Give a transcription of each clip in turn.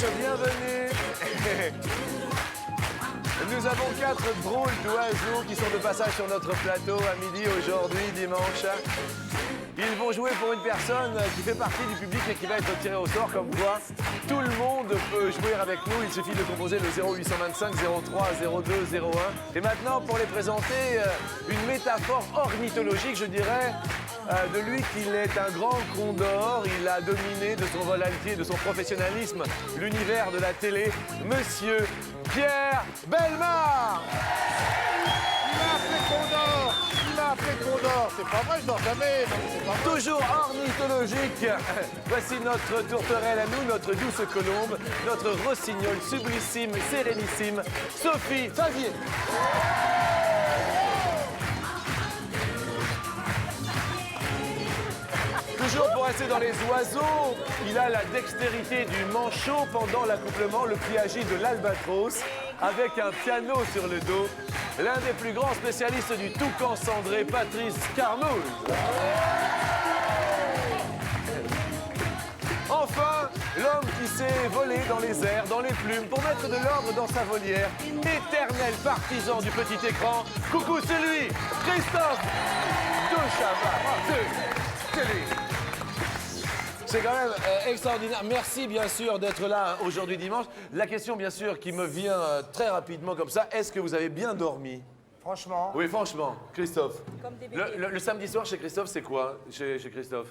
bienvenue. Nous avons 4 drôles d'oiseaux qui sont de passage sur notre plateau à midi aujourd'hui, dimanche. Ils vont jouer pour une personne qui fait partie du public et qui va être tirée au sort, comme quoi tout le monde peut jouer avec nous. Il suffit de composer le 0825 03 02 01. Et maintenant, pour les présenter, une métaphore ornithologique, je dirais, de lui qu'il est un grand condor. Il a dominé de son vol altier, de son professionnalisme, l'univers de la télé. Monsieur Pierre Bellemare. Il m'a appelé Condor. Il m'a appelé Condor. C'est pas vrai, je dors jamais. C'est pas vrai. Toujours ornithologique. Voici notre tourterelle à nous, notre douce colombe, notre rossignol sublissime, sérénissime, Sophie Favier. Toujours pour rester dans les oiseaux, il a la dextérité du manchot pendant l'accouplement, le pliagi de l'albatros, avec un piano sur le dos. L'un des plus grands spécialistes du toucan cendré, Patrice Carnoules. Enfin, l'homme qui sait voler dans les airs, dans les plumes, pour mettre de l'ordre dans sa volière. Éternel partisan du petit écran. Coucou, c'est lui, Christophe de Chavannes. C'est lui. C'est quand même extraordinaire. Merci bien sûr d'être là aujourd'hui dimanche. La question bien sûr qui me vient très rapidement comme ça, est-ce que vous avez bien dormi? Franchement. Oui, franchement, Christophe. Comme des bébés. Le samedi soir chez Christophe, c'est quoi chez Christophe?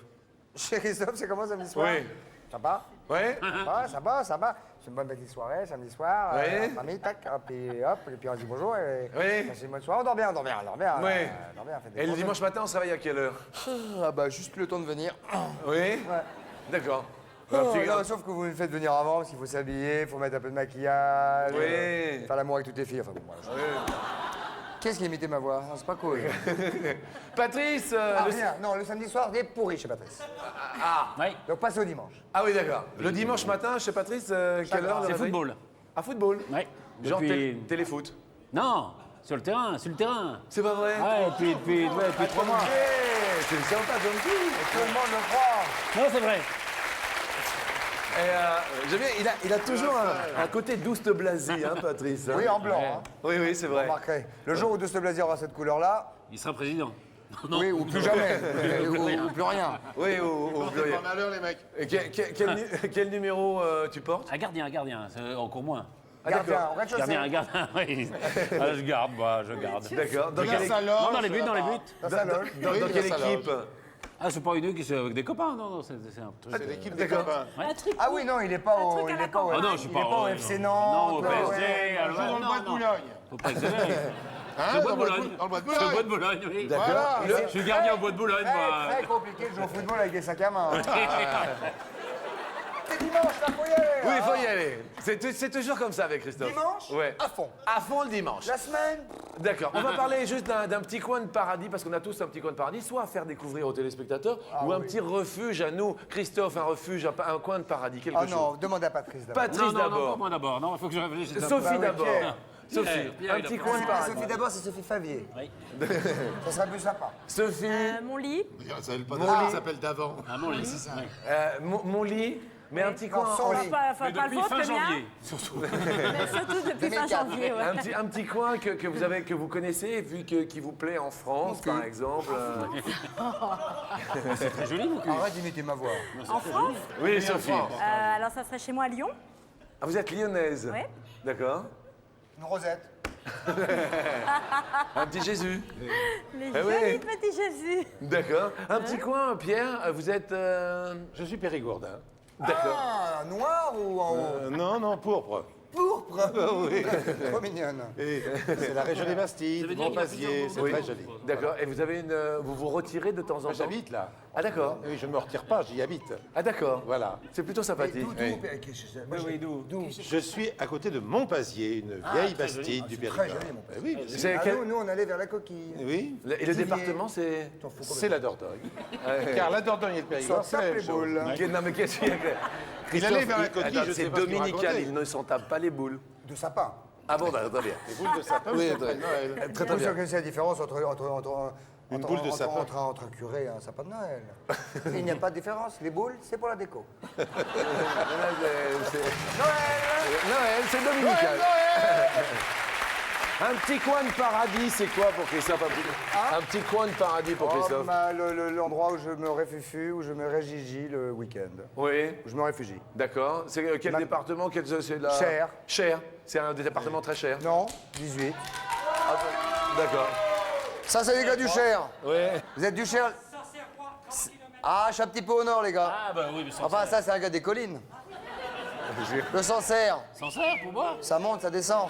Chez Christophe, c'est comment samedi soir? Oui. Ça va? Oui. Ça va. C'est une bonne petite soirée, samedi soir. Oui. Famille, tac, hop, et puis on dit bonjour. Et Oui. c'est une bonne soirée. On dort bien. Oui. On dort bien, fait des Et le gros dimanche matin, on se réveille à quelle heure? Ah bah, juste le temps de venir. Oui. Ouais. D'accord. Non, sauf que vous me faites venir avant, parce qu'il faut s'habiller, il faut mettre un peu de maquillage. Oui. Faire l'amour avec toutes les filles. Enfin bon, voilà. Qu'est-ce qui a imité ma voix? C'est pas cool. Patrice Rien. Non, le samedi soir, des pourris chez Patrice. Oui, Donc passez au dimanche. Ah oui, d'accord. Le dimanche matin, chez Patrice, quelle heure? le c'est réveil? football. Ah, football? Oui. Genre Depuis- téléfoot? Non, sur le terrain. C'est pas vrai? Ouais, depuis 3 mois. Eh, c'est sympa comme tout. Tout le monde le croit. Non, c'est vrai. Et j'aime bien, il a toujours un côté douce blasé, hein, Patrice. hein. Oui, en blanc. Hein. Oui, c'est vrai. Vous remarquerez. Le jour où Douste Blazier aura cette couleur-là, Il sera président. Non. oui, ou plus jamais. ou plus rien. Oui, au bleu. Pas malheur, les mecs. Et quel numéro tu portes? Un gardien, c'est encore moins. Ah, Gardien, d'accord. au rez-de-chaussée. Gardien, oui. Ah, je garde, moi, je garde. D'accord. Dans La quelle, salope, Non, dans les buts, dans les buts. Dans sa loge. dans Oui, quelle ça, équipe? Ah, c'est pas une qui c'est avec des copains, non, c'est un truc. C'est l'équipe des D'accord. copains. Un truc. Ah oui, non, il est pas Un au. truc à Il la est pas au. campagne. Ah non, je suis il pas est pas au au- FC Non, Nantes. au ouais, PSG, ouais. alors, Joue dans le non, bois de non. Boulogne. Faut pas exagérer. Hein, C'est au bois de dans le Boulogne. dans le bois de C'est au bois de Boulogne. Boulogne, oui. Voilà. Je suis gardien au bois de Boulogne, moi. Très compliqué de jouer au football avec des sacs à main. C'est dimanche, là, faut y aller. Oui, il hein. faut y aller. C'est toujours comme ça avec Christophe. Dimanche Ouais. À fond. À fond le dimanche. La semaine D'accord. On va parler juste d'un petit coin de paradis, parce qu'on a tous un petit coin de paradis, soit à faire découvrir aux téléspectateurs, ou un oui. petit refuge à nous. Christophe, un refuge, un coin de paradis, quelque Ah chose. non, demande à Patrice d'abord. Patrice Non, non, non, d'abord. pas moi d'abord. Non, il faut que je réfléchisse. un peu. Sophie Bah oui, d'abord. Pierre. Sophie, Pierre, un il a petit pas- coin de paradis. Sophie d'abord, c'est Sophie Favier. Oui. Ça sera plus sympa. Sophie, Mon lit. Ça s'appelle pas Mon d'avant, lit. ça s'appelle d'avant. Ah, mon lit, c'est ça. mon lit, mais un petit coin. Non, son en- lit. Enfin, Mais pas le depuis vôtre, fin le mien. janvier, surtout. Mais surtout depuis fin 2004. janvier, ouais. Un petit coin que vous connaissez, vu qui vous plaît en France, par exemple. C'est très joli, mon cul. Arrête d'imiter ma voix. En France, Oui, Sophie. alors ça serait chez moi à Lyon. Ah, vous êtes lyonnaise. Ouais. D'accord. Une rosette. Un petit Jésus. Les Ah oui. jolis petits Jésus. D'accord. Un petit coin, Pierre, vous êtes... Je suis périgourdin. D'accord. Ah, noir ou en haut Non, pourpre. Pourpre. Oui. Trop mignonne. Et c'est la région des Ça Bastilles, veut dire qu'il y a Montpazier, plusieurs c'est mots. très joli. D'accord. Et vous avez vous vous retirez de temps en temps? J'habite là. Ah, d'accord. Oui, je ne me retire pas, j'y habite. Ah, d'accord. Voilà. C'est plutôt sympathique. D'où Je suis à côté de Montpazier, une vieille Bastide du Très Périgord. joli, mon Ben oui, bien sûr. C'est Ah, quel- nous, on allait vers la coquille. Oui, Et le département, c'est... T'en fous c'est la Dordogne. Car la Dordogne et le Périgord, c'est Ça la tape même les chose. boules. Non, mais qu'est-ce qu'il y a Il allait vers la Christophe, coquille, attends, je sais c'est pas ce qu'il dominical, racontait. il ne s'en tape pas les boules. De sapin. Ah bon, bah, très bien. Les boules de sapin, Oui, c'est très, Noël. très Vous bien. connaissez la différence entre Une boule de sapin. Entre curés et un sapin de Noël. Il n'y a pas de différence. Les boules, c'est pour la déco. Noël, c'est dominical. Un petit coin de paradis, c'est quoi pour Christophe? Un petit coin de paradis pour Christophe. L'endroit où je me réfugie, où je me régigie le week-end. Oui, Où je me réfugie. d'accord. C'est quel département? C'est la... Cher. Cher. C'est un département très cher. Non, 18. D'accord. Ça, c'est les gars du Cher. Oui. Vous êtes du Cher? Ah, je suis un petit peu au nord, les gars. Ah, bah oui, mais Enfin, ça, c'est un gars des collines. Le Sancerre, Sancerre, pour moi. ça monte, ça descend.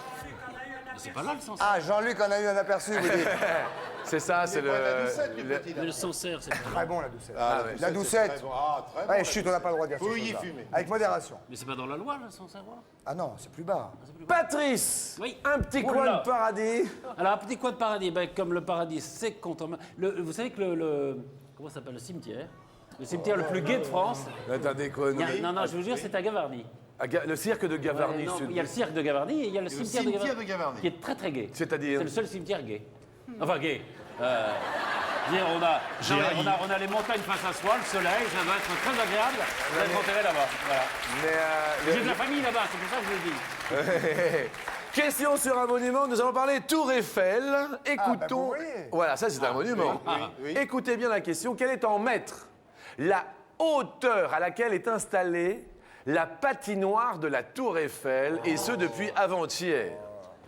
Mais c'est pas là, le Sancerre. Ah, Jean-Luc en a eu un aperçu, vous dites. C'est ça, c'est le... Mais le Sancerre, c'est pas Très bon, la doucette. Ah, La doucette. Ah, très bon. Ouais, chut, on n'a pas le droit de dire Faut ces y choses-là. fumer. Avec modération. Mais c'est pas dans la loi, le Sancerre. Ah non, c'est plus bas. Patrice, Oui. un petit Oula. coin de paradis. Alors, un petit coin de paradis, ben, comme le paradis, c'est quand on... Vous savez que comment ça s'appelle, le cimetière? Le cimetière le plus gai de France. Attendez, quoi? Non, je vous jure, c'est à Gavarnie. Le cirque de Gavarnie. Ouais, non, Sud. il y a le cirque de Gavarnie et il y a le cimetière de cimetière de Gavarnie. Gavarnie. Qui est très très gai. C'est-à-dire C'est le seul cimetière gay. Enfin, gay. Dire, on a les montagnes face à soi, le soleil, ça va être très agréable. Vous allez m'enterrer là-bas. Voilà. Mais, J'ai de la famille là-bas, c'est pour ça que je le dis. Question sur un monument, nous allons parler Tour Eiffel. Écoutons. bah, vous voyez. Voilà, ça c'est un monument. oui. Écoutez bien la question. Quelle est en mètres la hauteur à laquelle est installée la patinoire de la Tour Eiffel, et ce depuis avant-hier?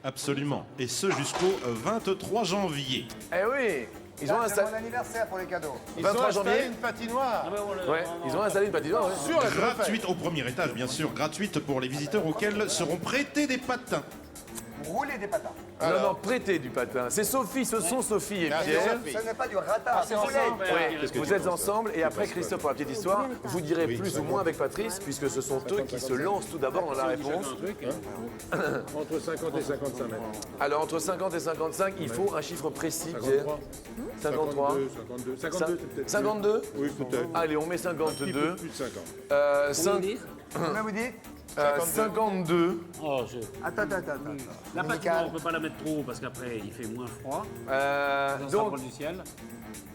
Absolument. Et ce jusqu'au 23 janvier. Eh oui, ils ont C'est installé. mon anniversaire pour les cadeaux. Ils ont 23 installé janvier. une patinoire. Ouais, ils ont installé une patinoire. ouais. Sur la Tour Eiffel. Gratuite au premier étage, bien sûr. Gratuite pour les visiteurs auxquels seront prêtés des patins. Rouler des patins. Non, prêtez du patin. C'est Sophie, ce sont Sophie et Merci, Pierre. Sophie. Ce n'est pas du ratat, c'est rouler. Oui, vous êtes ensemble et après Christophe pour la petite histoire, vous direz plus ou moins avec Patrice puisque ce sont eux qui se lancent tout d'abord dans la réponse. Entre 50 et 55 mètres. Alors entre 50 et 55, il faut un chiffre précis, Pierre. 53. 52, 52 c'est peut-être. 52 Oui, peut-être. Allez, on met Un petit 52. peu plus de 50. Combien Cinq- dire Combien vous dites 52. Oh, Attends. La patinoire, Amical. on peut pas la mettre trop haut parce qu'après il fait moins froid. Donc, Donc, du ciel.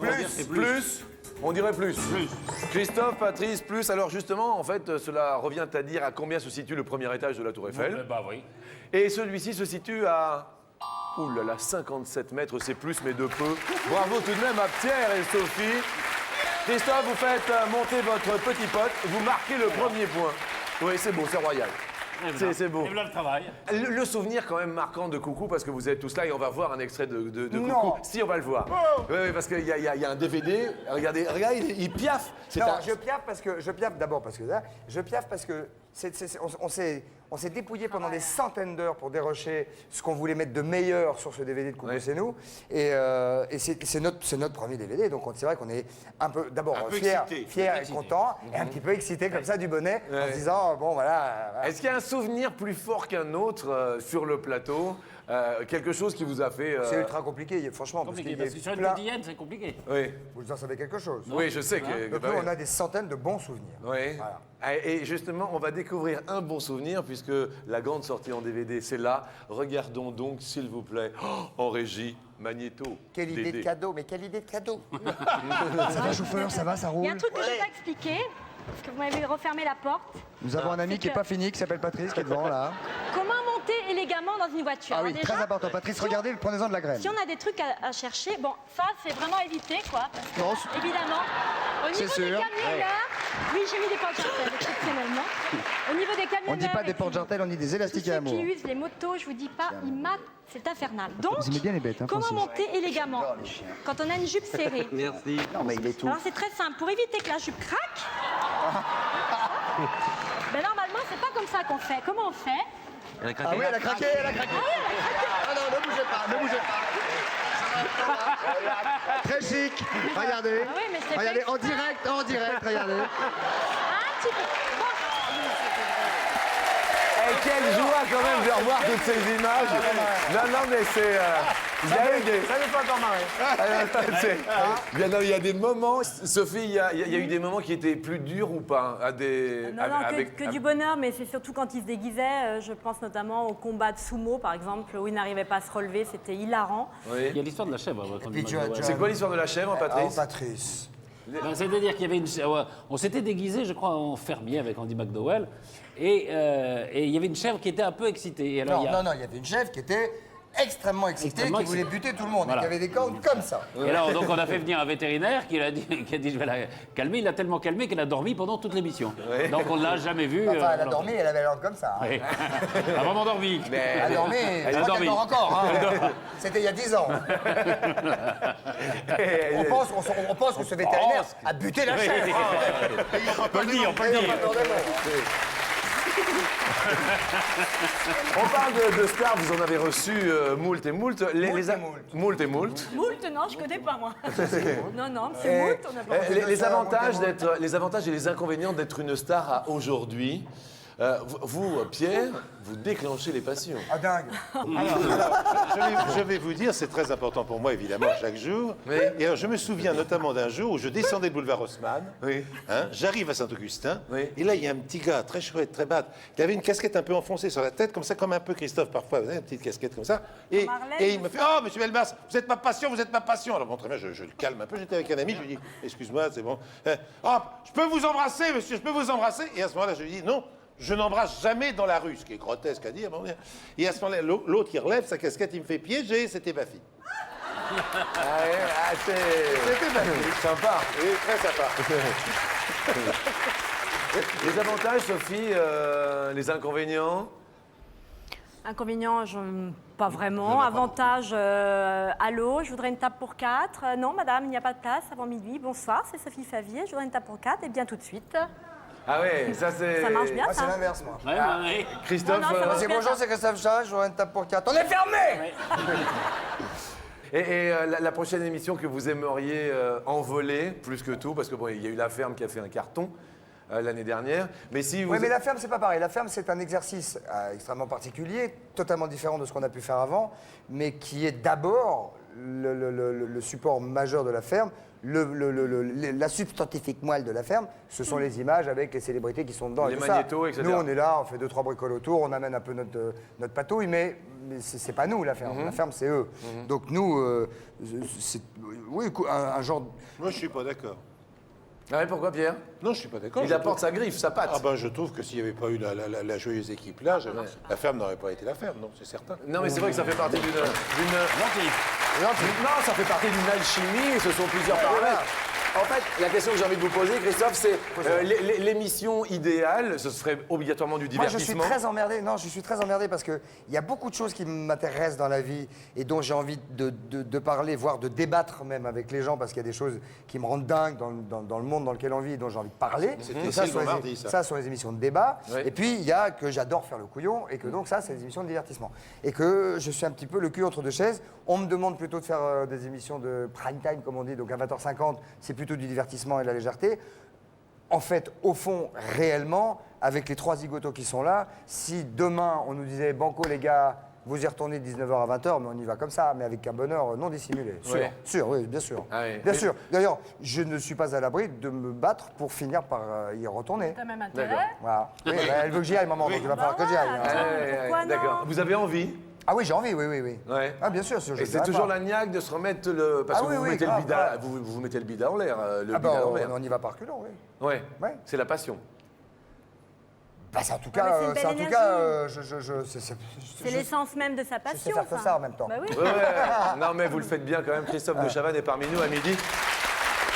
On va dire que c'est plus. On dirait plus. Christophe, Patrice, plus. Alors justement, en fait, cela revient à dire à combien se situe le premier étage de la Tour Eiffel. Bah oui. Et celui-ci se situe à... Ouh là là, 57 mètres, c'est plus, mais de peu. Bravo tout de même à Pierre et Sophie. Christophe, vous faites monter votre petit pote, vous marquez le premier point. Oui, c'est beau, c'est royal. C'est beau. Et voilà le travail. Le souvenir quand même marquant de Coucou, parce que vous êtes tous là et on va voir un extrait de Non. Coucou. Si, on va le voir. Oui, parce qu'il y a un DVD. Regardez, il piaffe. C'est Non, un- je piaffe parce que on s'est dépouillé pendant des centaines d'heures pour dérocher ce qu'on voulait mettre de meilleur sur ce DVD de Coucou, Ouais. c'est nous. Et c'est notre premier DVD, donc c'est vrai qu'on est un peu, d'abord Un peu fier excité. et content, et un petit peu excité comme ça du bonnet, en Ouais. se disant, bon voilà. Est-ce qu'il y a un souvenir plus fort qu'un autre sur le plateau? Quelque chose qui vous a fait... C'est ultra compliqué, franchement, parce Compliqué, qu'il y a parce que sur une plein- quotidienne, c'est compliqué. Oui, Vous en savez quelque chose. oui, je sais que... Donc bah nous, oui. on a des centaines de bons souvenirs. Oui. Voilà. Et justement, on va découvrir un bon souvenir puisque la grande sortie en DVD, c'est là. Regardons donc, s'il vous plaît, en régie, Magnéto. Quelle idée DD. de cadeau, mais quelle idée de cadeau. Ça va, chauffeur, ça va, ça Il y a un roule. truc que je vais expliquer, parce que vous m'avez refermé la porte. Nous avons un ami C'est qui n'est que- pas fini, qui s'appelle Patrice, qui est devant là. Comment monter élégamment dans une voiture? Ah oui, Alors déjà, très important. Patrice, regardez, prenez-en de la graine. si on a des trucs à chercher, bon, ça c'est vraiment évité quoi. Parce que, Non, c'est- évidemment. Au niveau des sûr. camionneurs, oui, j'ai mis des porte-jartelles exceptionnellement. Au niveau des camionneurs. On ne dit pas et des puis porte-jartelles, on dit des tous élastiques à ceux amour. qui usent les motos, je vous dis pas, ils matent, c'est infernal. Donc, Vous aimez bien les bêtes, hein, comment Francis. monter élégamment quand on a une jupe serrée? Non, mais il est tout. Alors c'est très simple, pour éviter que la jupe craque, ben normalement c'est pas comme ça qu'on fait. Comment on fait? Ah oui, elle a craqué, elle a craqué. Ah non, ne bougez pas, ne bougez pas. Très chic. Regardez. Ah oui, mais c'est Regardez, fait en direct, regardez. Un petit peu. Bon. Et quelle joie quand même de revoir toutes ces images. Non, mais Il y a eu des... Ça n'est pas encore marré. Bien, non, il y a des moments, Sophie, il y a eu des moments qui étaient plus durs ou pas à des... Non, que du bonheur, mais c'est surtout quand il se déguisait. Je pense notamment au combat de sumo, par exemple, où il n'arrivait pas à se relever. C'était hilarant. Oui. Il y a l'histoire de la chèvre. quand puis il tu m'a as- dit, tu ouais. C'est quoi l'histoire de la chèvre, Patrice? Patrice. Ben, c'est-à-dire qu'il y avait on s'était déguisé, je crois, en fermier avec Andy McDowell, et il y avait une chèvre qui était un peu excitée. Et alors, Non, il y avait une chèvre qui était extrêmement excitée, Extrêmement qui voulait excitée. buter tout le monde, Voilà. et qui avait des cornes comme ça. Et alors, donc, on a fait venir un vétérinaire qui a dit je vais la calmer. Il a tellement calmé qu'elle a dormi pendant toute l'émission. Donc, on ne l'a jamais vue. Enfin, elle a dormi, elle avait l'air comme ça. Hein. Oui. Elle a vraiment dormi. Elle a dormi, je a crois qu'elle dormi. dort encore. Hein. C'était il y a 10 ans. On pense que ce vétérinaire a buté la chèvre. On peut le dire, on peut le dire. On parle de stars, vous en avez reçu moult et moult. Moult et moult. Moult, non, je connais pas, moi. Non, c'est Moult, on a pas... Les avantages et les inconvénients d'être une star à aujourd'hui. Vous, Pierre, vous déclenchez les passions. Ah dingue. Je vais vous dire, c'est très important pour moi, évidemment, chaque jour. Oui. Et alors, je me souviens notamment d'un jour où je descendais le boulevard Haussmann. Oui. Hein, j'arrive à Saint-Augustin. Oui. Et là, il y a un petit gars, très chouette, très bad. Il avait une casquette un peu enfoncée sur la tête, comme ça, comme un peu Christophe, parfois. Vous avez une petite casquette comme ça. Et, Marlène, et il me fait « Oh, monsieur Belmas, vous êtes ma passion, vous êtes ma passion !» Alors, bon, très bien, je le calme un peu. J'étais avec un ami, je lui dis « Excuse-moi, c'est bon. Oh, je peux vous embrasser, monsieur, je peux vous embrasser ?» Et à ce moment-là, je lui dis « Non. Je n'embrasse jamais dans la rue », ce qui est grotesque à dire. Bon, et à ce moment-là, l'autre qui relève sa casquette, il me fait piéger, c'était ma fille. C'était sympa. Et très sympa. Les avantages, Sophie, les inconvénients. Inconvénient, pas vraiment. Avantage, allô, je voudrais une table pour 4. Non, madame, il n'y a pas de place avant minuit. Bonsoir, c'est Sophie Favier, je voudrais une table pour 4 et bien tout de suite. Ah ouais, ça c'est... Ça marche bien, Moi, c'est ça. l'inverse, moi. Ouais. Christophe, Non, ça va. C'est bonjour, c'est Christophe Chat, j'aurai une table pour 4. On est fermé. la prochaine émission que vous aimeriez envoler, plus que tout, parce que bon, il y a eu La Ferme qui a fait un carton l'année dernière, mais si vous... Oui, mais la ferme, c'est pas pareil. La ferme, c'est un exercice extrêmement particulier, totalement différent de ce qu'on a pu faire avant, mais qui est d'abord le support majeur de la ferme. La substantifique moelle de la ferme, ce sont les images avec les célébrités qui sont dedans. Les et tout magnétos, ça. etc. Nous, on est là, on fait 2-3 bricoles autour, on amène un peu notre patouille, mais c'est pas nous, la ferme. La ferme, c'est eux. Donc nous, c'est oui, un genre... Moi, je suis pas d'accord. Ah ouais, pourquoi, Pierre? Non, je suis pas d'accord. Il Je apporte trouve- sa griffe, sa patte. Ah ben, je trouve que s'il n'y avait pas eu la joyeuse équipe là, la ferme n'aurait pas été la ferme, non, c'est certain. Non, mais c'est vrai que ça fait partie d'une... Non, ça fait partie d'une alchimie et ce sont plusieurs paramètres. En fait, la question que j'ai envie de vous poser, Christophe, c'est l'émission idéale, ce serait obligatoirement du Moi, je suis divertissement. très emmerdé. Non, je suis très emmerdé parce qu'il y a beaucoup de choses qui m'intéressent dans la vie et dont j'ai envie de parler, voire de débattre même avec les gens parce qu'il y a des choses qui me rendent dingue dans le monde dans lequel on vit et dont j'ai envie de parler. C'était Et ça, Sylvain Mardi, ça. ça sont les émissions de débat. Oui. Et puis, il y a que j'adore faire le couillon et que donc ça, c'est les émissions de divertissement. Et que je suis un petit peu le cul entre deux chaises. On me demande plutôt de faire des émissions de prime time, comme on dit, donc à 20h50, c'est plutôt du divertissement et de la légèreté. En fait, au fond, réellement, avec les 3 zigotos qui sont là, si demain on nous disait banco les gars, vous y retournez de 19h à 20h, mais on y va comme ça, mais avec un bonheur non dissimulé. Sûr, Ouais. sûr, oui, bien sûr. Ah oui. Bien Mais- sûr. D'ailleurs, je ne suis pas à l'abri de me battre pour finir par y retourner. T'as même D'accord. intérêt. Voilà. Oui, bah, elle veut que j'y aille, maman, donc il va falloir que j'y aille. hein. Attends, pourquoi D'accord. non? Vous avez envie? Ah oui, j'ai envie, oui, oui, oui. Ouais. Ah bien sûr, je Et c'est dirais toujours pas. la niaque de se remettre le... Parce Ah que oui, vous oui, mettez grave, le bida, grave. vous mettez le bida en l'air, le Ah bah, bida en l'air. on y va par culot, oui. Ouais. Ouais. C'est la passion. Bah, c'est en tout mais cas, c'est une belle en tout énergie. cas, C'est l'essence même de sa passion. sais faire que ça en même temps. Bah oui. Ouais. Non, mais vous le faites bien quand même. Christophe de Chavannes est parmi nous à midi.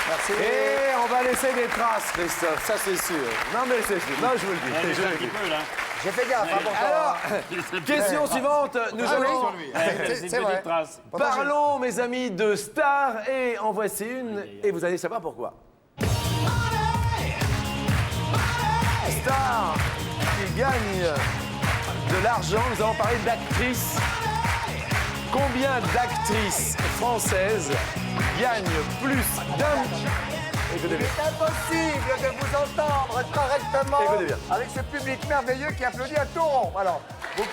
Merci. Et on va laisser des traces, Christophe, ça c'est sûr. Non, mais c'est sûr. Non, je vous le dis. Elle Je est vous un le petit dis. peu, là. J'ai fait gaffe, hein, pourtant. Alors, question suivante. Nous Ah oui, allons... sur lui. C'est C'est une vrai. petite trace. Pourtant, Parlons, mes amis, de stars. Et en voici une. Et vous allez savoir pourquoi. Stars qui gagnent de l'argent. Nous allons parler d'actrices. Combien d'actrices françaises gagnent plus d'un... Écoutez bien. C'est impossible de vous entendre correctement Écoutez bien. avec ce public merveilleux qui applaudit à tout rond. Alors, vous-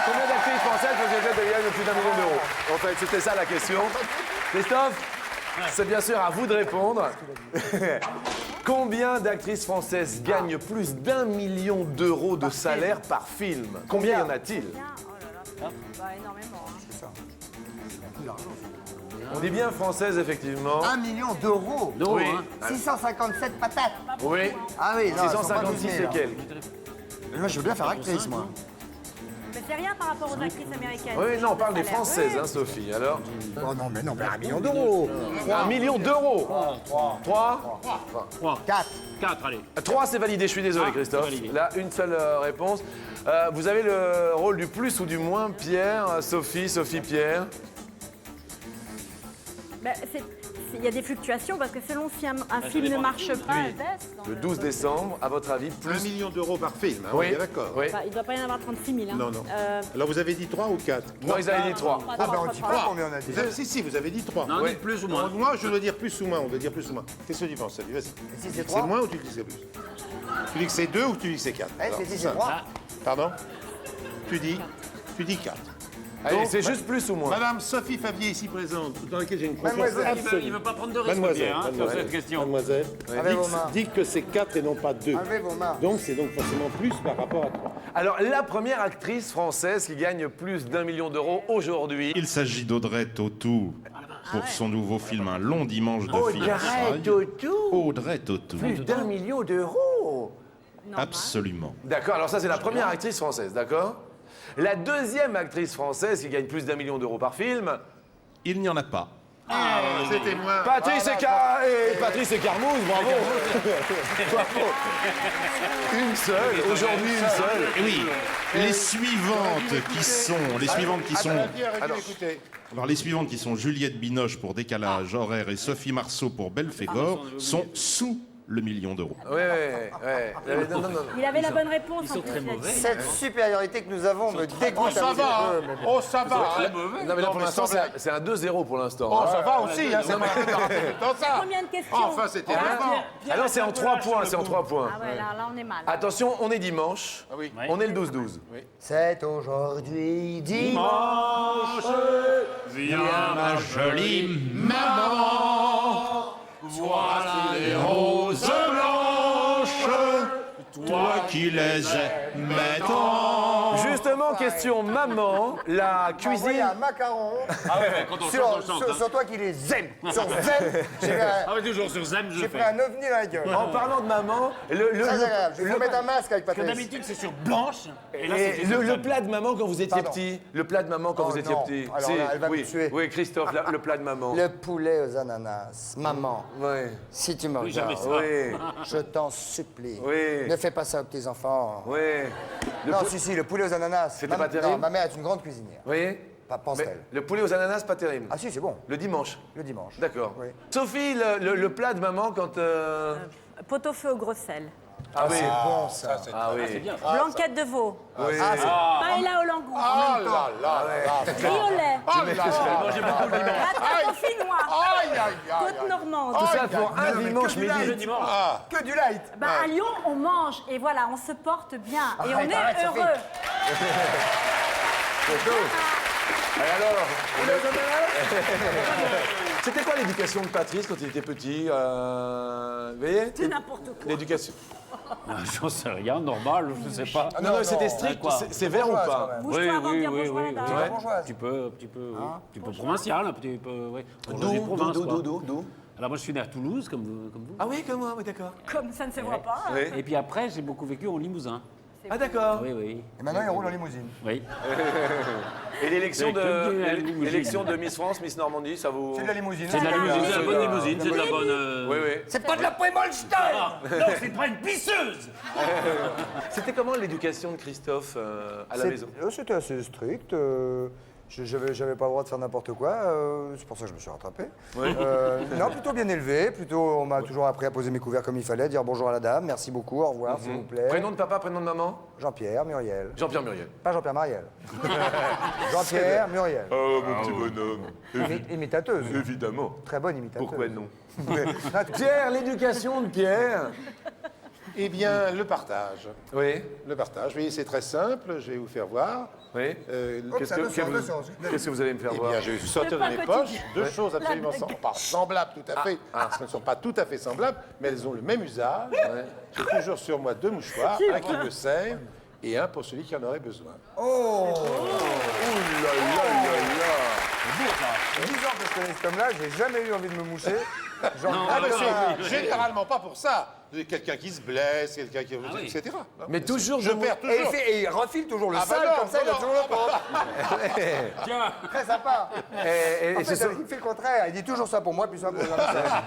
Combien d'actrices françaises possèdent des gagnent plus d'1 million d'euros? En fait, c'était ça la question. Christophe, c'est bien sûr à vous de répondre. Combien d'actrices françaises gagnent plus d'1 million d'euros de salaire par film? Combien y en a-t-il? Oh là là. Bah, énormément. On dit bien française, effectivement. 1 million d'euros. D'euros, Oui. hein. 657 patates. Oui. Ah oui, non, elles sont pas 656 12 et 000, hein. quelques. Moi, je veux bien faire actrice, moi. Mais c'est rien par rapport aux actrices américaines. Oui, non, on parle des Le salaire. françaises, Oui. hein, Sophie. Alors? Oh non, mais 1 million d'euros. 1 million d'euros. 3. 4. 4, allez. 3, c'est validé. Je suis désolé, Ah, Christophe. c'est validé. Là, une seule réponse. Vous avez le rôle du plus ou du moins, Pierre, Sophie, Pierre. Bah, il y a des fluctuations parce que selon si un film ne marche pas, elle baisse. Donc, Le 12 décembre, à votre avis, 1 plus. million d'euros par film, hein, on Oui, est bien d'accord. oui. il ne doit pas y en avoir 36 000. Hein. Non, non. Alors vous avez dit 3 ou 4? Non, ils avaient dit 3. Ah, ben on dit pas combien on a dit. Si, vous avez dit 3. Non, Oui. dites plus ou moins. Moi, je dois dire plus ou moins, on doit dire plus ou moins. Qu'est-ce que tu penses, Salut? Vas-y. si Tu dis c'est que c'est 3? moins ou tu dis que c'est plus? Tu dis que c'est 2 ou tu dis que c'est 4? Eh, si c'est 3. Pardon? Tu dis 4. Allez, Donc, c'est juste plus ou moins. Madame Sophie Favier, ici présente, dans laquelle j'ai une confiance Mademoiselle. absolue. Il ne veut pas prendre de risque, Mademoiselle, Pierre, hein, sur cette question. Mademoiselle, Avec vos mains. dites que c'est 4 et non pas 2. Enlevez vos mains. Donc c'est donc forcément plus par rapport à 3. Alors, la première actrice française qui gagne plus d'1 million d'euros aujourd'hui. Il s'agit d'Audrey Tautou pour son nouveau film Un long dimanche de fiançailles. Tautou. Audrey Tautou. Plus d'1 million d'euros. Absolument. D'accord, alors ça, c'est la première actrice française, d'accord? La deuxième actrice française qui gagne plus d'1 million d'euros par film, Il n'y en a pas. C'était moi. Patrice et Carmouze, bravo. Bravo. Une seule, aujourd'hui une seule. Et oui, les suivantes qui sont Alors, écoutez. alors les suivantes qui sont Juliette Binoche pour Décalage horaire et Sophie Marceau pour Belphégor sont sous le million d'euros. Ouais. Non. Il avait la bonne réponse. Ils sont très mauvais. Cette supériorité que nous avons me dégoûte Oh, un ça petit va, peu. hein. mais bon. Oh, ça va. Non, mais là, pour mais l'instant, sans blague. c'est un 2-0 pour l'instant. Oh, hein. ça va aussi, hein, c'est pas la peine de rater tout le temps ça. Combien de questions? Enfin, c'était avant. Ah non, c'est en 3 points, c'est en 3 points. Ah ouais, là on est mal. Attention, on est dimanche. Ah oui. On est le 12-12. C'est aujourd'hui dimanche. Viens ma jolie maman, voilà les roses blanches, toi qui les aimais tant. Justement, question maman, la Envoyez cuisine. un macaron Quand on chante, on chante. sur toi qui les aime. Sur Zem, Ah, mais toujours sur Zem, je j'ai fais. pris un ovni dans la gueule. En parlant de maman, Très agréable. Je vais vous mettre un masque avec Que Patrice. d'habitude, c'est sur Blanche. Et là, et c'est sur le Zem. plat de maman quand vous étiez Pardon. petit. Le plat de maman quand Oh vous étiez non. petit. Alors là, elle va me oui, tuer. oui, Christophe, le plat de maman. Le poulet aux ananas. Maman, Ouais. si tu me Oui, jamais regardes, Oui, je t'en supplie. Oui. Ne fais pas ça aux petits-enfants. oui. Non, si, le poulet aux ananas. C'était pas terrible Non, ma mère est une grande cuisinière. Oui. Pas pense-t-elle. Mais le poulet aux ananas, pas terrible. Ah si, c'est bon. Le dimanche. Le dimanche. D'accord. Oui. Sophie, le plat de maman quand. Pot-au-feu au gros sel. Ah oui. C'est bon, ça. Ah oui. C'est bien. Blanquette de veau. Oui. Paella au langour. Oh là là là. Riz au lait. Oh là là. J'ai beaucoup de dimanche. La tarte au finois. Aïe, aïe, aïe. Côte normande. Tout ça pour un dimanche midi. Le dimanche. Que du light. Bah, à Lyon, on mange et voilà, on se porte bien et on Arrête, arrête, est Sophie. heureux. Et alors C'était quoi l'éducation de Patrice quand il était petit Vous voyez C'est n'importe quoi. L'éducation. Ah, j'en sais rien, normal, je sais pas. Non, c'était strict. quoi C'est vert ou pas Bouge-toi avant de dire bonjour à la dame. Ouais. Bourgeoise. Un petit peu provincial, un petit peu, ouais. Bourgeoisie de province, quoi. D'où Alors moi, je suis né à Toulouse, comme vous. Ah oui, comme moi, oui, d'accord. Comme ça ne se voit pas. Oui. Et puis après, j'ai beaucoup vécu en Limousin. Ah d'accord. Oui. Et maintenant, il roule en limousine. Oui. Et l'élection Avec le limousine. l'élection de Miss France, Miss Normandie, ça vous... C'est de la limousine. C'est de la limousine, c'est de la bonne oui. limousine, c'est de la bonne. Oui, oui. C'est pas de la Prémolstein. Non, c'est pas une pisseuse. C'était comment l'éducation de Christophe à la maison C'était assez strict. J'avais pas le droit de faire n'importe quoi. C'est pour ça que je me suis rattrapé. Non, plutôt bien élevé. Plutôt, on m'a toujours appris à poser mes couverts comme il fallait, dire bonjour à la dame, merci beaucoup, au revoir, s'il vous plaît. Prénom de papa, prénom de maman Jean-Pierre, Muriel. Jean-Pierre Muriel. Pas Jean-Pierre Mariel. Jean-Pierre, Muriel. Oh, mon petit bonhomme. Imitateuse. Évidemment. Très bonne imitateuse. Pourquoi non Pierre, l'éducation de Pierre. Eh bien, le partage. Oui. Le partage, oui, c'est très simple, je vais vous faire voir. Oui. Qu'est-ce que vous allez me faire Eh voir? bien, je vais vous sortir de pas mes quotidien. poches deux choses absolument pas semblables tout à fait, parce qu'elles ne sont pas tout à fait semblables, mais elles ont le même usage. J'ai toujours sur moi 2 mouchoirs, un qui me sert et un pour celui qui en aurait besoin. C'est bizarre parce que cet homme-là, j'ai jamais eu envie de me moucher. Genre, Ah, mais c'est généralement pas pour ça. Quelqu'un qui se blesse, quelqu'un qui... etc. Non, Mais toujours je perds Et toujours. il refile toujours le Ah, bah sale, non, comme ça, il a non, toujours le compte. Tiens, Très sympa. Et En fait, c'est ça- il fait le contraire. Il dit toujours ça pour moi, puis ça pour moi.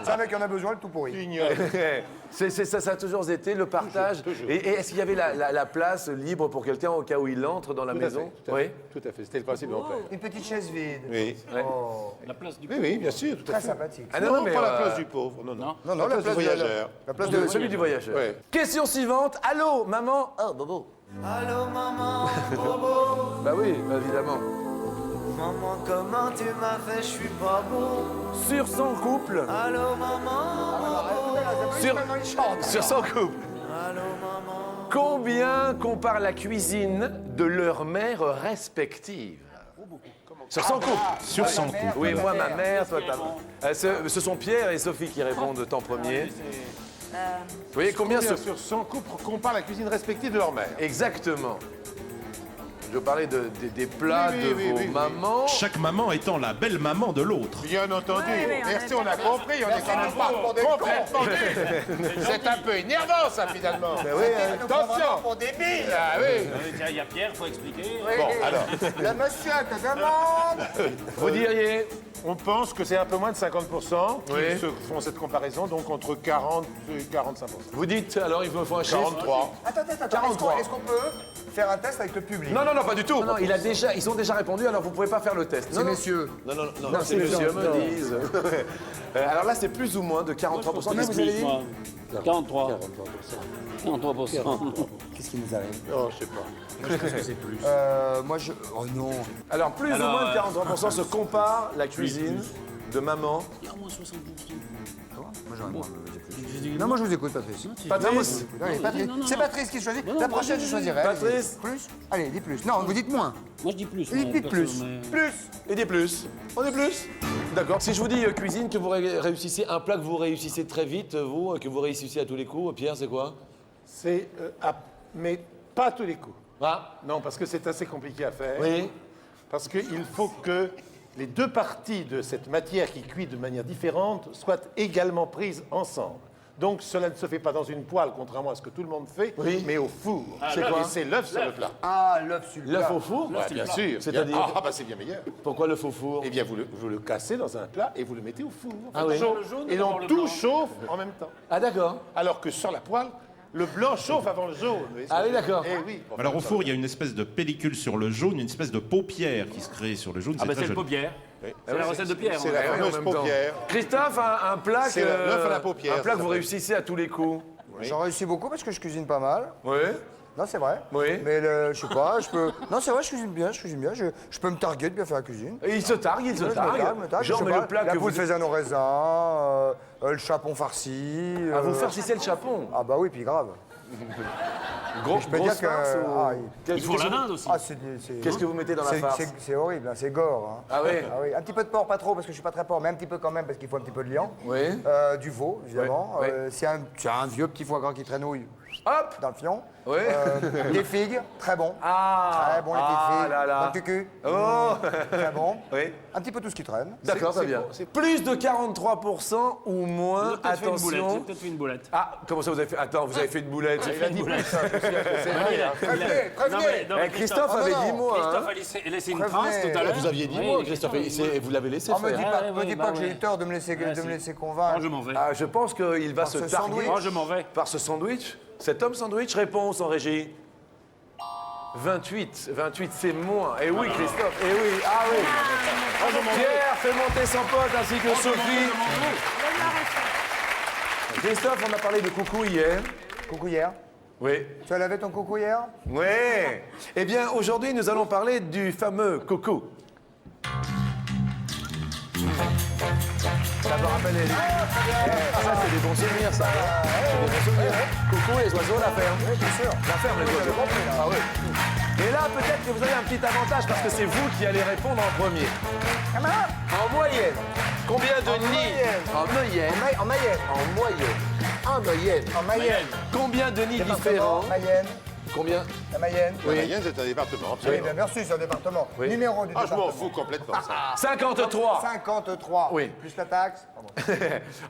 C'est un mec qui en a besoin, le tout pourri. Tu ignores. ça a toujours été le partage. Toujours. Et est-ce qu'il y avait la place libre pour quelqu'un au cas où il entre dans la Tout à maison? fait, tout à fait. Tout à fait, c'était le principe de mon père. Une petite chaise vide. Oui. la place du... Oui, oui, bien sûr, tout à Très fait. sympathique. Ah Non, mais, pas la place du pauvre, non, non. Non, la place du voyageur. La place de celui du voyageur. Ouais. Question suivante. Allô, maman? Oh, Bobo. Allô maman, Bobo. Bah oui, évidemment. Maman, comment tu m'as fait, je suis pas beau. Sur son couple. Allô maman, Bobo. Sur son couple. Allô maman. Combien compare la cuisine de leurs mères respectives? Sur son couple. Sur son couple. Oui, moi, ma mère, toi, ta... ce sont Pierre et Sophie qui répondent en premier. Vous voyez combien Combien se... sur son couple compare la cuisine respective de leur mère? Exactement. Je vais parler des plats Oui, de oui, vos oui, oui. mamans. Chaque maman étant la belle maman de l'autre. Bien entendu. Oui, Merci, on a compris, on est quand même pas complètement nuls. C'est un peu énervant, ça, finalement. Attention. Pour débile. Ah oui. Tiens, il y a Pierre, faut expliquer. Bon, alors, Le monsieur te demande. Vous diriez? on pense que c'est un peu moins de 50% qui Oui. se font cette comparaison, donc entre 40 et 45%. Vous dites, alors il me faut un chiffre? 43. Attends. 43. Est-ce qu'on peut faire un test avec le public? Non, pas du tout. Non, ils ont déjà répondu, alors vous pouvez pas faire le test. C'est messieurs. Non, c'est monsieur, me disent. Alors là, c'est plus ou moins de 43%. Combien vous avez dit? 43. 43%. Qu'est-ce qui nous arrive? Oh, je sais pas. Moi, je... Oh non. Alors, plus ou moins de 43% se compare la cuisine de maman. Il y a au moins 60%. Non, moi, je vous écoute, Patrice. Patrice? Allez, Patrice. C'est Patrice qui choisit. La prochaine, je choisirai. Patrice? Plus? Allez, dis plus. Non, vous dites moins. Moi, je dis plus. Dites ouais, plus. perso, mais- Plus. Et des plus. On est plus. D'accord. Si je vous dis cuisine, que vous réussissez un plat que vous réussissez très vite, vous, que vous réussissez à tous les coups, Pierre, c'est quoi? C'est... mais pas à tous les coups. Ah, Non, parce que c'est assez compliqué à faire. oui. Parce qu'il faut que les deux parties de cette matière qui cuit de manière différente soient également prises ensemble. Donc cela ne se fait pas dans une poêle, contrairement à ce que tout le monde fait, Oui. mais au four. C'est quoi? Et c'est l'œuf sur le plat. Ah, l'œuf sur le L'œuf plat. au four? Ouais, bien sûr. C'est-à-dire? Ah, bah c'est bien meilleur. Pourquoi le faux four? Eh bien, vous le cassez dans un plat et vous le mettez au four. Ah oui. Chaud. Le jaune Et d'abord donc le tout blanc. chauffe en même temps. Ah, d'accord. Alors que sur la poêle, le blanc chauffe avant le jaune. Vous voyez ce Ah que oui, je veux dire? d'accord. Eh oui. Alors au four, il y a une espèce de pellicule sur le jaune, une espèce de paupière qui se crée sur le jaune. Ah, bah, très c'est le joli. paupière. C'est la recette de Pierre. C'est hein. la Eh oui, en fameuse même temps. paupière. Christophe, un plat C'est l'œuf à la paupière, un plat que ça vous s'appelle. réussissez à tous les coups. J'en réussis beaucoup parce que je cuisine pas mal. Oui. Non, c'est vrai. Oui. Mais je sais pas, je peux. Non, c'est vrai, je cuisine bien. Je peux me targuer de bien faire la cuisine. Et il se targue, il se Ouais, targue. me targue, Genre, je sais mais pas, le plat la que poule vous... faisait au raisin, le chapon farci. Ah, vous farcissez le chapon. Ah bah oui, puis grave. Gros, Je peux dire que. ah, Il faut la dinde aussi. ah, Qu'est-ce que vous mettez dans la farce? C'est horrible, hein, c'est gore. Hein. Ah oui. Ah oui, un petit peu de porc, pas trop, parce que je suis pas très porc, mais un petit peu quand même, parce qu'il faut un petit peu de liant. Oui. Du veau, évidemment. Oui, C'est un vieux petit foie gras qui traînouille Hop. dans le fion. Oui. Des figues, très bon. Ah. Très bon, les petites figues. là là. Dans le cucu. Oh. Très bon. Oui. Un petit peu tout ce qui traîne. D'accord, très bien. Plus de 43% ou moins, J'ai peut-être fait une boulette. J'ai attention. peut-être fait une boulette. Ah, comment ça vous avez fait? Attends, vous avez fait une boulette. Il a dit plus, ça, parce que c'est vrai. hein. Prévenez. Non, mais Eh, Christophe avait dit moi. Christophe Hein. a laissé une Prévenez. trace tout à l'heure. Vous aviez dit Oui, moi, Christophe. Et vous l'avez laissé Oh, me dis faire. pas, Ouais, me dis bah pas que j'ai ouais. eu tort de me laisser, Ah, de me si. laisser Oh, convaincre. je m'en vais. Ah, je pense qu'il va Par se ce targuer sandwich. Oh, je m'en vais. par ce sandwich. Cet homme sandwich, réponse en régie. 28, c'est moins. Et oui, Christophe, et oui, ah oui. Pierre fait monter son pote ainsi que Sophie. Christophe, on a parlé de coucou hier. Coucou hier. Oui. Tu as lavé ton coucou hier? Oui. Eh bien, aujourd'hui, nous allons parler du fameux coucou. Ça me rappelle les... Ça, c'est des bons souvenirs, ça. C'est des bons souvenirs. Coucou, les oiseaux, la ferme. Oui, bien sûr. La ferme, les oiseaux. Ah oui. Et là, peut-être que vous avez un petit avantage parce que c'est vous qui allez répondre en premier. En moyenne, combien de nids En moyenne. En Mayenne. En moyenne. En moyenne. En Mayenne. Combien de nids Département, différents Mayenne. Combien La Mayenne. La Mayenne, c'est un département, Oui, absolument. bien sûr, c'est un département. Oui. Numéro du Ah, je département. m'en fous complètement, ça. 53. 53. Oui. Plus la taxe. Pardon.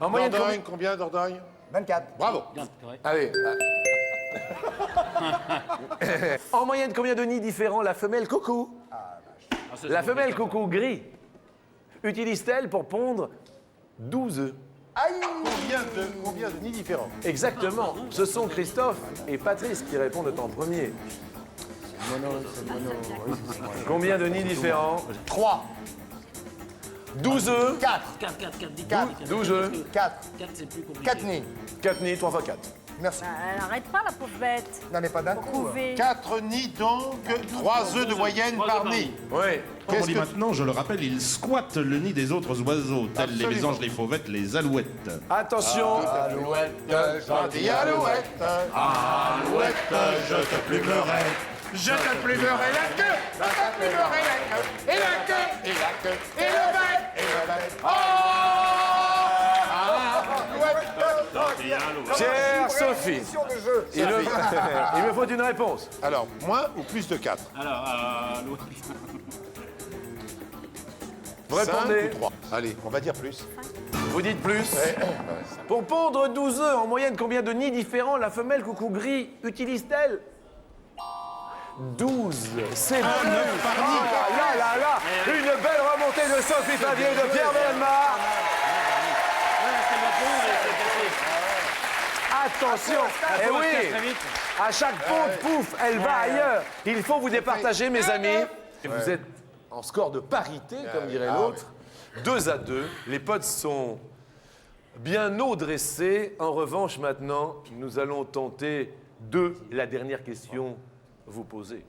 En moyenne, Dordogne, combien Dordogne 24. Bravo. Allez. En moyenne, combien de nids différents la femelle coucou La femelle coucou gris utilise-t-elle pour pondre 12 œufs Aïe. Combien de nids différents? Exactement. Ce sont Christophe et Patrice qui répondent en premier. Combien de nids différents 3. 12 œufs. 4. 12 œufs. 4. 4 nids. 4 nids, 3 x 4. Merci. Elle n'arrête pas, la pauvre bête. Non, mais pas d'un coup. Couver. 4 nids donc, 3 œufs de moyenne par nid. Oui. Comme on Qu'est-ce dit que- maintenant, je le rappelle, il squatte le nid des autres oiseaux, tels les Absolument. mésanges, les fauvettes, les alouettes. Attention. Gentille alouette, alouette, je te plumerai. Je te plumerai la queue, je te plumerai la queue, et la queue, et la queue, et le bec, et le bec. Oh, alouette. Chère Sophie, Mission de jeu. il me... il me faut une réponse. Alors, moins ou plus de 4? Alors, Vous répondez. 5 ou 3? Allez, on va dire plus. Vous dites plus. Pour pondre 12 œufs, en moyenne, combien de nids différents la femelle coucou gris utilise-t-elle 12. C'est plus. Là, là, là. Une belle remontée de Sophie Favier et de Pierre Bellemare. Attention. Eh oui. À chaque ponte, pouf, elle va ailleurs. Il faut vous départager, mes amis. Vous êtes en score de parité, comme dirait l'autre. 2 à 2. Les potes sont bien haut dressés. En revanche, maintenant, nous allons tenter de la dernière question vous poser.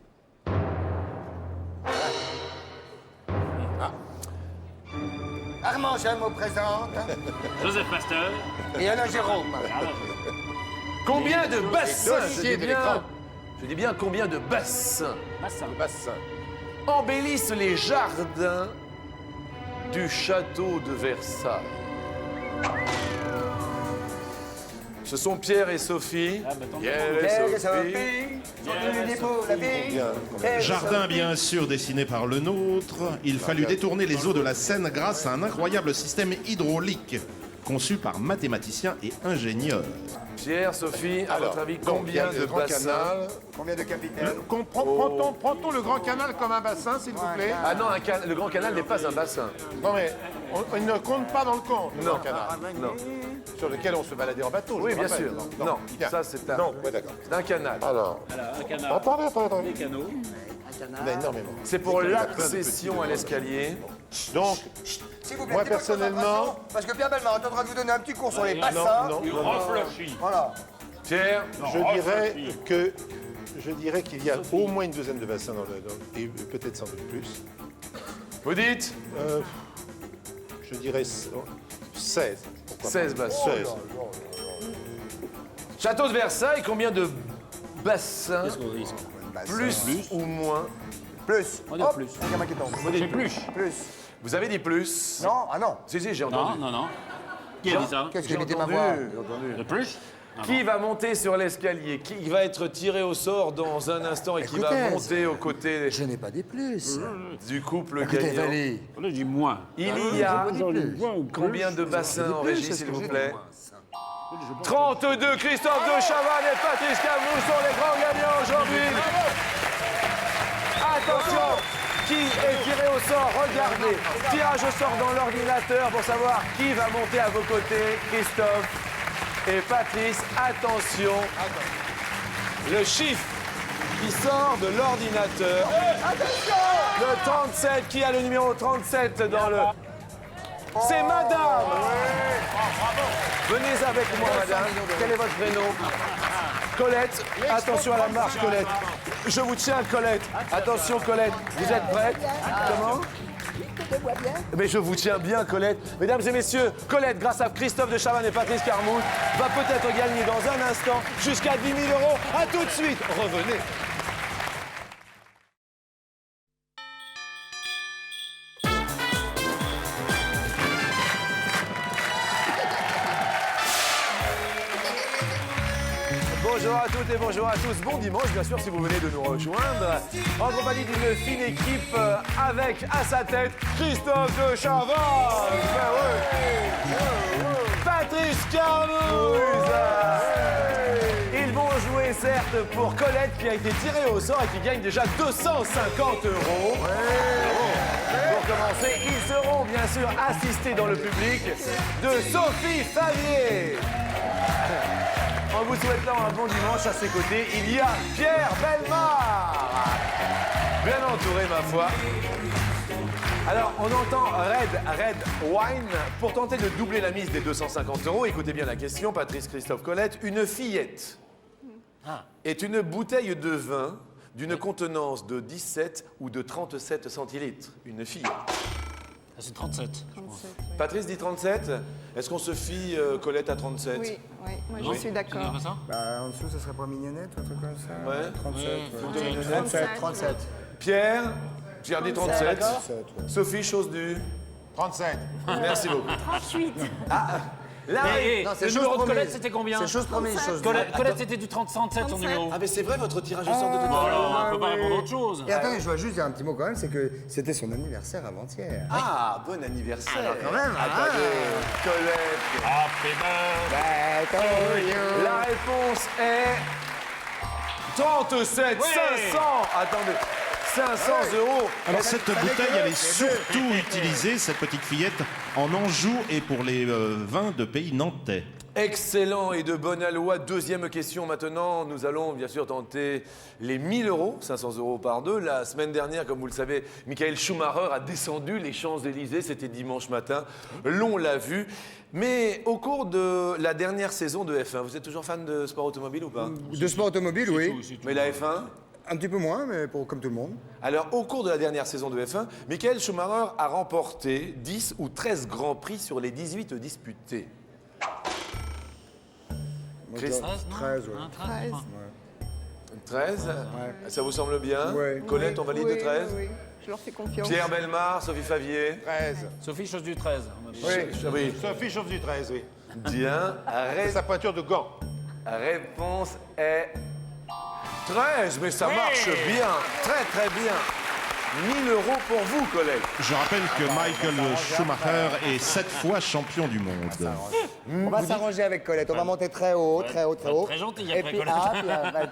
Armand Jameau présente. Joseph Pasteur. Et Alain Jérôme. Combien de bassins, dossiers de l'écran. je dis bien combien de bassins Le bassin. embellissent les jardins du château de Versailles? Ce sont Pierre et Sophie. Pierre et Sophie. Jardin bien sûr dessiné par le nôtre, il fallut détourner les eaux de la Seine grâce à un incroyable système hydraulique conçu par mathématiciens et ingénieurs. Pierre, Sophie, à Alors, votre avis, donc, il y a combien le de Grand bassins Canal. Combien de capitaines Prend-on le Grand Canal comme un bassin, s'il vous plaît? Ah non, le Grand Canal n'est pas un bassin. Non, mais il ne compte pas dans le compte, le Non. Grand Canal. Non. Sur lequel on se baladait en bateau, je Oui, vous bien rappelle. sûr. Non, Non, bien. ça c'est un, Non, ouais, d'accord. un canal. Alors, Un canard, attendez. des canaux. Il y en a énormément. C'est pour l'accession à l'escalier. Donc, S'il vous plaît, Moi, dis pas de personnellement- concentration, parce que Pierre Bellemare est en train de vous donner un petit cours sur les bassins. non. Reflushing. Voilà. Pierre, je dirais qu'il y a au moins une douzaine de bassins et peut-être sans doute plus. vous dites Je dirais 16. Pourquoi 16 pas. bassins. 16. Château de Versailles, combien de bassins, Qu'est-ce qu'on risque? plus ou moins? Plus. On dit Hop, plus. un gamin qui tombe. C'est plus. Plus. Vous avez dit plus? Non, ah non. Si, j'ai Non, entendu. non. Qui a dit ça? Qu'est-ce que J'ai j'ai mis ma entendu, voix j'ai entendu. De plus? Qui va monter sur l'escalier? Qui va être tiré au sort dans un instant et qui va Écoutez, monter aux côtés Je n'ai pas dit plus. du couple Écoutez, gagnant? Valérie. On a dit moins. Il y a Moins ou plus? combien de bassins en régie, s'il vous plaît? dit. 32, Christophe de Chavannes et Patrice Camus sont les grands gagnants aujourd'hui. Attention, qui est tiré au sort? Regardez, tirage au sort dans l'ordinateur pour savoir qui va monter à vos côtés, Christophe et Patrice. Attention, le chiffre qui sort de l'ordinateur. Le 37, qui a le numéro 37 dans le... C'est madame. Venez avec moi, madame. Quel est votre prénom? Colette. Attention à la marche, Colette. Je vous tiens, Colette. Attention, Colette. Vous êtes prête? Comment? te vois bien. Mais je vous tiens bien, Colette. Mesdames et messieurs, Colette, grâce à Christophe de Chavannes et Patrice Carmouche, va peut-être gagner dans un instant jusqu'à 10 000 euros. À tout de suite. Revenez. Bonjour à toutes et bonjour à tous. Bon dimanche, bien sûr, si vous venez de nous rejoindre. En compagnie d'une fine équipe avec à sa tête Christophe de Chavannes. Patrice Carmouche. Ils vont jouer, certes, pour Colette qui a été tirée au sort et qui gagne déjà 250 euros. Pour commencer, ils seront bien sûr assistés dans le public de Sophie Favier. En vous souhaitant un bon dimanche, à ses côtés, il y a Pierre Bellemare. Bien entouré, ma foi. Alors, on entend Red Wine. Pour tenter de doubler la mise des 250 euros, écoutez bien la question, Patrice, Christophe, Colette. Une fillette est une bouteille de vin d'une contenance de 17 ou de 37 centilitres. Une fillette. C'est 37. Patrice dit 37. Est-ce qu'on se fie, Colette, à 37? Oui, moi je suis d'accord. Bah, en dessous, ça serait pas mignonnette, un truc comme ça. Ouais. 37. 37. Pierre dit 37. D'accord. Sophie, chose du... 37. Merci beaucoup. 38. Là, Non, c'est le chose numéro de promise. Colette, c'était combien? C'est chose promise, chose Colette, c'était du 37, son numéro. Ah, mais c'est vrai, votre tirage au sort de Bon, alors, on peut pas répondre autre chose. Et attendez, je dois juste dire un petit mot quand même, c'est que c'était son anniversaire avant-hier. Ah, bon anniversaire. Alors, quand même, hein. Attendez, Colette. Happy birthday. La réponse est 37 500. Attendez, 500 euros. Alors cette bouteille, elle est surtout utilisée, cette petite fillette, en Anjou et pour les vins de pays nantais. Excellent et de bonne aloi. Deuxième question maintenant. Nous allons bien sûr tenter les 1000 euros, 500 euros par deux. La semaine dernière, comme vous le savez, Michael Schumacher a descendu les Champs-Élysées. C'était dimanche matin. L'on l'a vu. Mais au cours de la dernière saison de F1, vous êtes toujours fan de sport automobile ou pas? De sport automobile, oui. Mais la F1? Un petit peu moins, mais comme tout le monde. Alors, au cours de la dernière saison de F1, Michael Schumacher a remporté 10 ou 13 grands prix sur les 18 disputés. 13, 13, ouais. 13? Ça vous semble bien? Ouais. Colette, on valide 13? Oui, je leur fais confiance. Pierre Bellemare, Sophie Favier? 13. Sophie, chose du 13. Oui. Sophie chauffe du 13, oui. Bien. C'est sa pointure de gant. Réponse est 13, mais ça marche bien. Très, très bien. 1000 euros pour vous, Colette. Je rappelle que Michael Schumacher est 7 fois champion du monde. On va s'arranger avec Colette. On va monter très haut, très haut, très haut. Très gentil Et après, puis, Colette.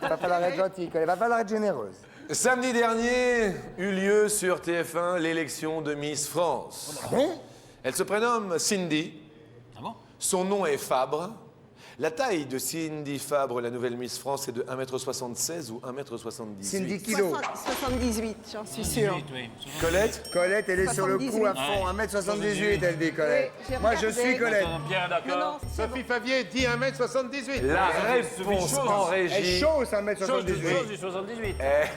il va falloir être gentil, Colette. Il va falloir être généreuse. Samedi dernier eut lieu sur TF1 l'élection de Miss France. Bon, Elle se prénomme Cindy. Ah bon? Son nom est Fabre. La taille de Cindy Fabre, la nouvelle Miss France, est de 1m76 ou 1m78. Cindy Kilo. 78, j'en suis sûre. 18, oui. Colette? Colette, elle est sur le coup à fond. 1m78, elle dit, Colette. Oui, j'ai Moi, je regardé. suis Colette. Bien, Non, d'accord. non, c'est bon. Sophie Favier dit 1m78. La réponse en Elle régie chausse Chose 1m78. du 78. est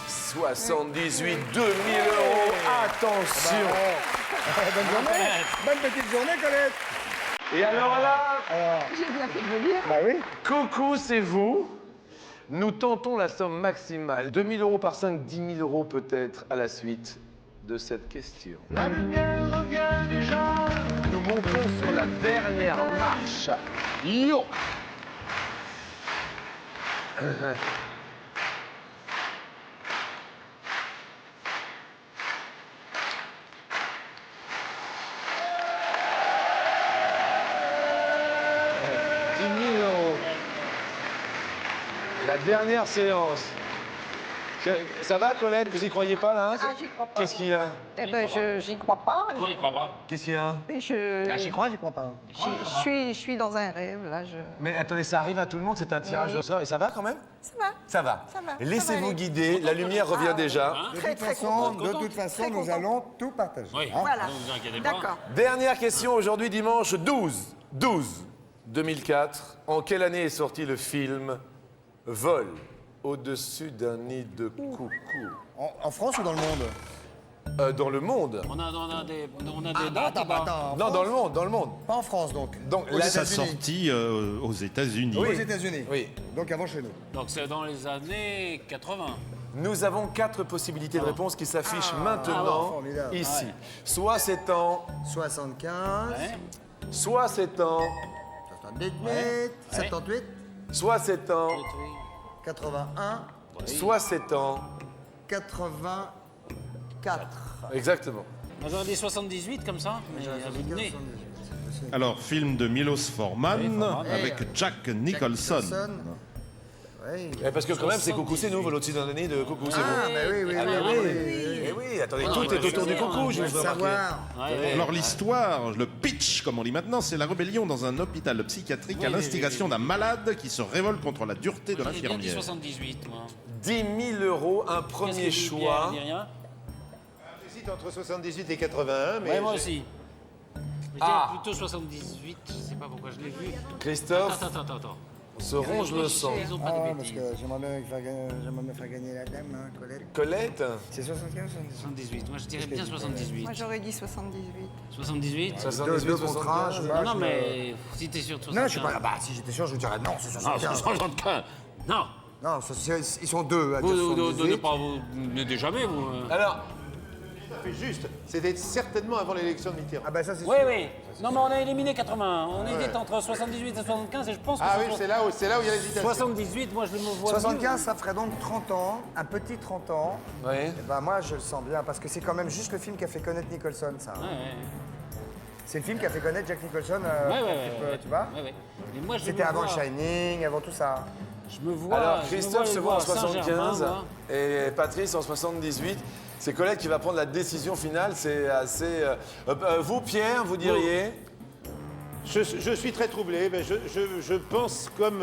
78, 2000 euros. Attention. Bonne journée. Bonne petite journée, Colette. Et alors là, J'ai bien fait de venir. Bah oui. coucou, c'est vous. Nous tentons la somme maximale. 2000 euros par 5, 10 000 euros peut-être à la suite de cette question. La lumière revient déjà. Nous montons sur la dernière marche. Yo! La dernière séance. Ça va, Colette? Vous y croyez pas, là? Ah, j'y crois pas. Qu'est-ce qu'il y a? Eh ben, j'y crois pas. Pourquoi il croit pas? Qu'est-ce qu'il y a? Mais J'y crois pas. je suis dans un rêve, là. Mais attendez, ça arrive à tout le monde, c'est un tirage au sort. Et ça va quand même? Ça va. Ça va. Ça va, ça Laissez-vous va aller. guider, la lumière revient déjà. Très, très content. De toute façon, nous allons tout partager. Oui. hein. Voilà. Ne vous inquiétez pas. D'accord. Dernière question aujourd'hui, dimanche 12 2004. En quelle année est sorti le film Vol au-dessus d'un nid de coucou? En France ou dans le monde? Dans le monde. On a des dates Attends, ou pas attends. Non, dans le monde, dans le monde. Pas en France, donc. Donc, Aux Sa États-Unis. sortie aux États-Unis. Aux États-Unis. Oui. Donc avant chez nous. Donc c'est dans les années 80. Nous avons 4 possibilités de réponse qui s'affichent maintenant, formidable. ici. Soit c'est en 75, Ouais. soit c'est en 78, 78, soit c'est en 81, soit c'est en 84. exactement. Moi j'aurais dit 78 comme ça, mais à vous de nez. Alors, film de Milos Forman Oui, Forman. avec Jack Nicholson. Oui. Parce que quand même, c'est Coucou, c'est nous, l'autre d'année de Coucou, c'est Ah, vous. bah oui, oui, Ah, oui, mais oui, oui. oui. Eh oui, attendez, Ah, tout ouais, est autour du ouais, coucou, ouais, je Je vous veux ai remarqué. savoir. Ouais. Alors l'histoire, le pitch comme on dit maintenant, c'est la rébellion dans un hôpital psychiatrique à Oui, l'instigation oui. d'un malade qui se révolte contre la dureté de J'ai bien dit l'infirmière. 78, moi. 10 000 €, un Qu'est-ce premier qu'il dit, choix. Pierre, il dit rien J'hésite entre 78 et 81, mais... Ouais, moi j'ai- aussi. Je Ah. dirais plutôt 78, je sais pas pourquoi je l'ai vu. Christophe Attends. se ronge le sang. Ils ont pas Ah de ouais, parce bêtises. que j'aimerais bien faire gagner la dame, hein, Colette. Colette C'est 75, 78. 78, moi je dirais bien 78. Moi, j'aurais dit 78. 78 Deux contrats, je sais pas. Non, mais si t'es sûr de 75. Non, je suis pas. Bah, si j'étais sûr, je vous dirais non, c'est Non, 75. 75. Non, Non, ils sont deux à dire vous ne 78. pas vous n'aidez jamais, vous. Alors, fait juste. C'était certainement avant l'élection de Mitterrand. Ah bah ça c'est Oui, sûr. oui. Non, mais on a éliminé 80. On hésite entre 78 et 75 et je pense que Ah oui, c'est là où il y a l'hésitation. 78, moi je me vois 75, ça ferait donc 30 ans, un petit 30 ans. oui. Et ben moi je le sens bien parce que c'est quand même juste le film qui a fait connaître Nicholson, ça. mieux. Ouais. C'est le film qui a fait connaître Jack Nicholson, Ouais. tu vois. Ouais. Et moi, je C'était me avant vois- Shining, avant tout ça. Je me vois. Alors, je me Christophe aller se voir voit en à Saint-Germain, 75 moi. et Patrice en 78. C'est Colette qui va prendre la décision finale. C'est assez. Vous, Pierre, vous diriez Je suis très troublé, mais je pense comme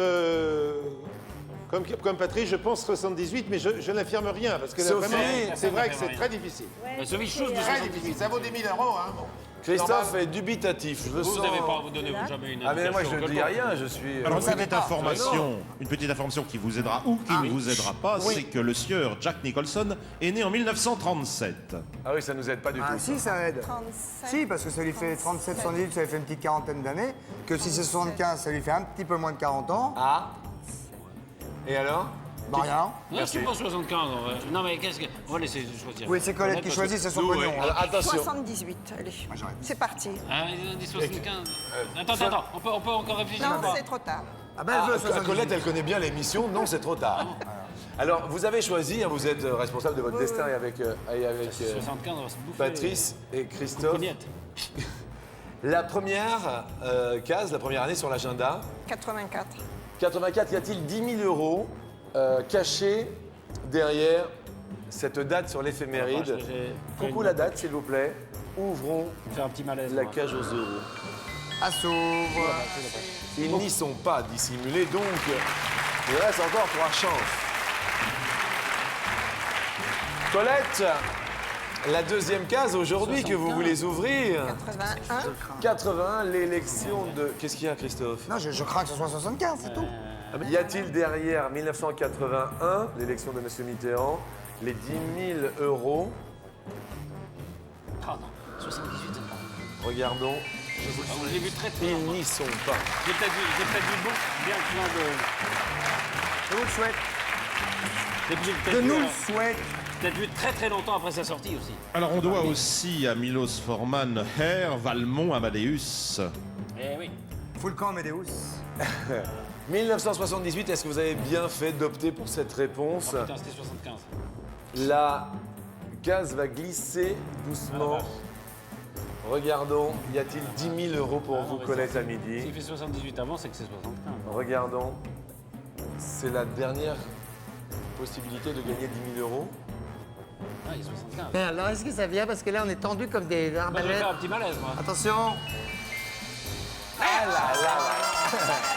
Patrice, je pense 78, mais je n'affirme rien, parce que là, Sophie, vraiment, c'est vrai que c'est très difficile. Mais Sophie, chose de Très 78. difficile, ça vaut des 1000 euros, hein. Bon. Christophe est dubitatif. Je le Vous sens. n'avez pas, vous donnez jamais une Ah mais moi je indication ne dis quelconque. rien. Je suis. Alors, savez une petite information qui vous aidera ou qui ne vous aidera pas, c'est que le sieur Jack Nicholson est né en 1937. Ah oui, ça nous aide pas du Ah tout. si, ça aide. 37. Si, parce que ça lui fait 37, 78, ça lui fait une petite quarantaine d'années. Que si c'est 75, ça lui fait un petit peu moins de 40 ans. Ah. Et alors Bah rien. Non, c'est pas 75. en vrai. Non, mais qu'est-ce que. On va laisser choisir. Oui, c'est Colette qui parce choisit, que c'est son nous, pognon. ouais. hein. Alors, attention. 78, allez. C'est parti. Ah, ils ont dit 75. Attends, on peut encore réfléchir Non, ou pas c'est trop tard. Ah ben elle veut Ah, 78. Colette, elle connaît bien l'émission. Non, c'est trop tard. Alors, vous avez choisi. Hein, vous êtes responsable de votre destin et avec 75, on va se bouffer. Patrice et Christophe. Cognette. La première case, la première année sur l'agenda. 84. 84, y a-t-il 10 000 euros cachés derrière cette date sur l'éphéméride Moi, j'ai- Coucou la date, s'il vous plaît. Ouvrons Faire un petit malaise. la moi. cage aux euros. À s'ouvre. Ils n'y sont pas dissimulés, donc il reste encore 3 chances. Colette, la deuxième case aujourd'hui que vous voulez ouvrir. 81. 81, l'élection de... Qu'est-ce qu'il y a, Christophe? Non, je crains que ce soit 75, c'est tout. Y a-t-il derrière 1981, l'élection de M. Mitterrand, les 10 000 euros? Ah non, 78, c'est pas. Regardons. Je sais pas, je l'ai vu très très Ils longtemps. n'y sont pas. J'ai peut-être vu bon, bien plein de. Je vous le souhaite. J'ai peut-être Je vu, nous le souhaite. peut-être vu très très longtemps après sa sortie aussi. Alors, on doit aussi à Milos Forman, Herr, Valmont, Amadeus. Eh oui. Full camp Médéus. 1978, est-ce que vous avez bien fait d'opter pour cette réponse? Oh putain, c'était 75. La case va glisser doucement. Regardons, y a-t-il 10 000 euros pour vous, mais Colette, ça, à midi? S'il fait 78 avant, c'est que c'est 75. Regardons. C'est la dernière possibilité de gagner 10 000 euros. Ah, il est 75. Mais alors, est-ce que ça vient? Parce que là, on est tendu comme des Moi, je vais arbalètes. faire un petit malaise, moi. Attention. Ah là là là.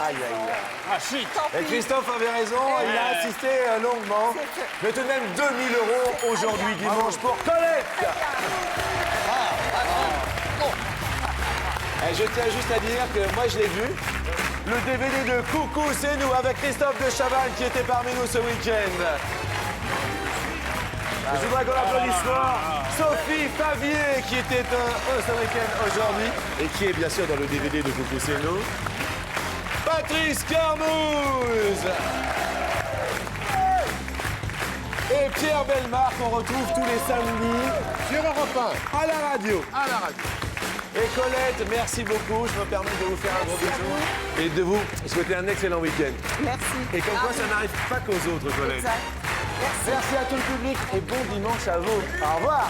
Aïe, aïe, aïe. Ah, shit. Et Christophe avait raison, il a assisté longuement. Mais tout de même 2 000 euros aujourd'hui, dimanche, pour Colette. Et je tiens juste à dire que moi je l'ai vu. Le DVD de Coucou, c'est nous, avec Christophe de Chavannes qui était parmi nous ce week-end. Je voudrais qu'on applaudisse fort Sophie Favier, qui était un All-American aujourd'hui et qui est bien sûr dans le DVD de Coco Seno. Patrice Carmouze. Et Pierre Bellemare, qu'on retrouve tous les samedis Sur Europe 1, à la radio. à la radio. Et Colette, merci beaucoup. Je me permets de vous faire un gros bisou et de vous souhaiter un excellent week-end. Merci. Et comme quoi, ça n'arrive pas qu'aux autres, Colette. Exact. Merci. Merci à tout le public et bon dimanche à vous. Au revoir.